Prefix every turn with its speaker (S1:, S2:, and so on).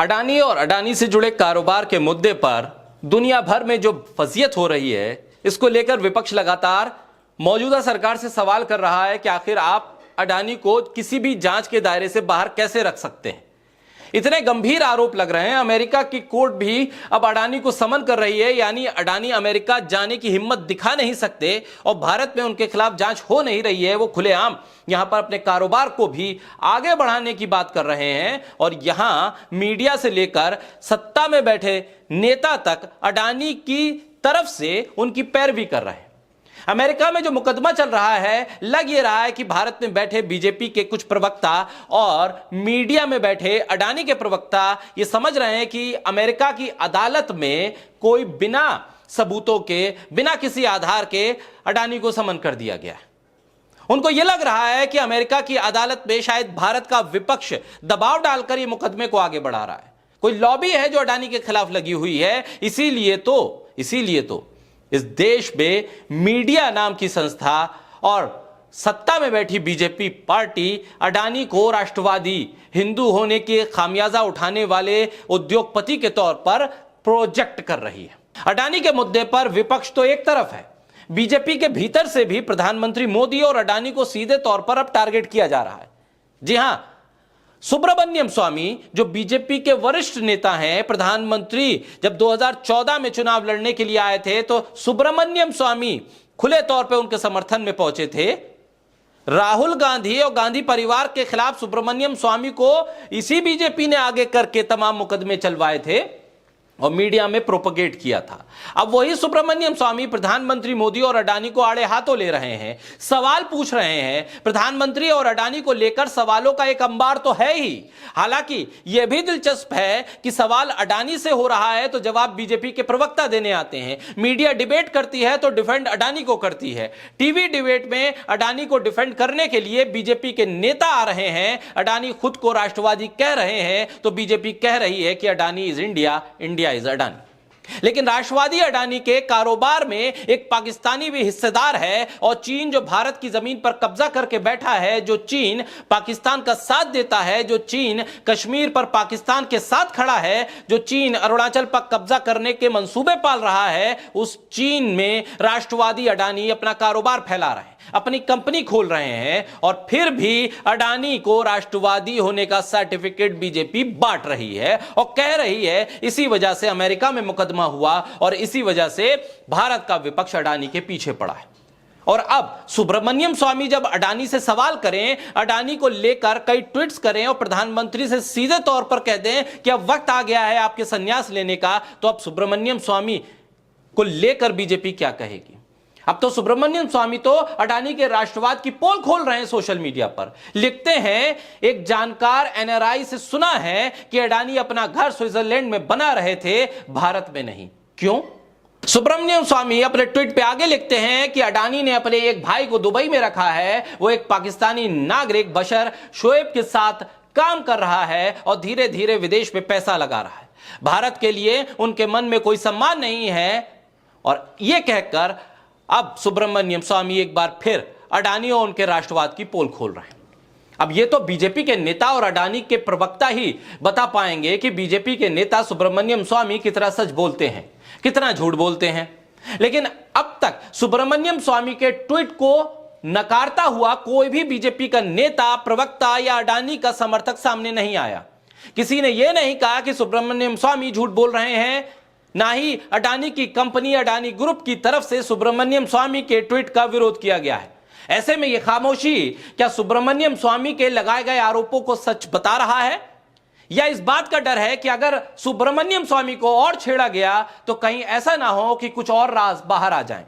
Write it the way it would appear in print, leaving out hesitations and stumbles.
S1: अडानी और अडानी से जुड़े कारोबार के मुद्दे पर दुनिया भर में जो फजीयत हो रही है, इसको लेकर विपक्ष लगातार मौजूदा सरकार से सवाल कर रहा है कि आखिर आप अडानी को किसी भी जांच के दायरे से बाहर कैसे रख सकते हैं। इतने गंभीर आरोप लग रहे हैं, अमेरिका की कोर्ट भी अब अडानी को समन कर रही है, यानी अडानी अमेरिका जाने की हिम्मत दिखा नहीं सकते और भारत में उनके खिलाफ जांच हो नहीं रही है। वो खुलेआम यहां पर अपने कारोबार को भी आगे बढ़ाने की बात कर रहे हैं और यहां मीडिया से लेकर सत्ता में बैठे नेता तक अडानी की तरफ से उनकी पैरवी कर रहे हैं। अमेरिका में जो मुकदमा चल रहा है, लग ये रहा है कि भारत में बैठे बीजेपी के कुछ प्रवक्ता और मीडिया में बैठे अडानी के प्रवक्ता ये समझ रहे हैं कि अमेरिका की अदालत में कोई बिना सबूतों के, बिना किसी आधार के अडानी को समन कर दिया गया है। उनको यह लग रहा है कि अमेरिका की अदालत में शायद भारत का विपक्ष दबाव डालकर ये मुकदमे को आगे बढ़ा रहा है। कोई लॉबी है जो अडानी के खिलाफ लगी हुई है। इसीलिए तो इस देश में मीडिया नाम की संस्था और सत्ता में बैठी बीजेपी पार्टी अडानी को राष्ट्रवादी, हिंदू होने के खामियाजा उठाने वाले उद्योगपति के तौर पर प्रोजेक्ट कर रही है। अडानी के मुद्दे पर विपक्ष तो एक तरफ है, बीजेपी के भीतर से भी प्रधानमंत्री मोदी और अडानी को सीधे तौर पर अब टारगेट किया जा रहा है। जी हां, सुब्रमण्यम स्वामी जो बीजेपी के वरिष्ठ नेता हैं, प्रधानमंत्री जब 2014 में चुनाव लड़ने के लिए आए थे तो सुब्रमण्यम स्वामी खुले तौर पे उनके समर्थन में पहुंचे थे। राहुल गांधी और गांधी परिवार के खिलाफ सुब्रमण्यम स्वामी को इसी बीजेपी ने आगे करके तमाम मुकदमे चलवाए थे और मीडिया में प्रोपगेट किया था। अब वही सुब्रमण्यम स्वामी प्रधानमंत्री मोदी और अडानी को आड़े हाथों ले रहे हैं, सवाल पूछ रहे हैं। प्रधानमंत्री और अडानी को लेकर सवालों का एक अंबार तो है ही। हालांकि यह भी दिलचस्प है कि सवाल अडानी से हो रहा है तो जवाब बीजेपी के प्रवक्ता देने आते हैं। मीडिया डिबेट करती है तो डिफेंड अडानी को करती है। टीवी डिबेट में अडानी को डिफेंड करने के लिए बीजेपी के नेता आ रहे हैं। अडानी खुद को राष्ट्रवादी कह रहे हैं तो बीजेपी कह रही है कि Adani is India, India is Adani. लेकिन राष्ट्रवादी अडानी के कारोबार में एक पाकिस्तानी भी हिस्सेदार है और चीन जो भारत की जमीन पर कब्जा करके बैठा है, जो चीन पाकिस्तान का साथ देता है, जो चीन कश्मीर पर पाकिस्तान के साथ खड़ा है, जो चीन अरुणाचल पर कब्जा करने के मंसूबे पाल रहा है, उस चीन में राष्ट्रवादी अडानी अपना कारोबार फैला रहे हैं, अपनी कंपनी खोल रहे हैं और फिर भी अडानी को राष्ट्रवादी होने का सर्टिफिकेट बीजेपी बांट रही है और कह रही है इसी वजह से अमेरिका में मुकदमा हुआ और इसी वजह से भारत का विपक्ष अडानी के पीछे पड़ा है। और अब सुब्रमण्यम स्वामी जब अडानी से सवाल करें, अडानी को लेकर कई ट्वीट्स करें और प्रधानमंत्री से सीधे तौर पर कह दें कि अब वक्त आ गया है आपके संन्यास लेने का, तो अब सुब्रमण्यम स्वामी को लेकर बीजेपी क्या कहेगी? अब तो सुब्रमण्यम स्वामी तो अडानी के राष्ट्रवाद की पोल खोल रहे हैं। सोशल मीडिया पर लिखते हैं, एक जानकार एनआरआई से सुना है कि अडानी अपना घर स्विट्जरलैंड में बना रहे थे, भारत में नहीं। क्यों? सुब्रमण्यम स्वामी अपने ट्वीट पे आगे लिखते हैं कि अडानी ने अपने एक भाई को दुबई में रखा है, वो एक पाकिस्तानी नागरिक बशर शोएब के साथ काम कर रहा है और धीरे धीरे विदेश में पैसा लगा रहा है। भारत के लिए उनके मन में कोई सम्मान नहीं है। और यह कहकर अब सुब्रमण्यम स्वामी एक बार फिर अडानी और उनके राष्ट्रवाद की पोल खोल रहे हैं। अब ये तो बीजेपी के नेता और अडानी के प्रवक्ता ही बता पाएंगे कि बीजेपी के नेता सुब्रमण्यम स्वामी कितना सच बोलते हैं, कितना झूठ बोलते हैं। लेकिन अब तक सुब्रमण्यम स्वामी के ट्वीट को नकारता हुआ कोई भी बीजेपी का नेता, प्रवक्ता या अडानी का समर्थक सामने नहीं आया। किसी ने यह नहीं कहा कि सुब्रमण्यम स्वामी झूठ बोल रहे हैं, ना ही अडानी की कंपनी अडानी ग्रुप की तरफ से सुब्रमण्यम स्वामी के ट्वीट का विरोध किया गया है। ऐसे में यह खामोशी क्या सुब्रमण्यम स्वामी के लगाए गए आरोपों को सच बता रहा है, या इस बात का डर है कि अगर सुब्रमण्यम स्वामी को और छेड़ा गया तो कहीं ऐसा ना हो कि कुछ और राज बाहर आ जाएं?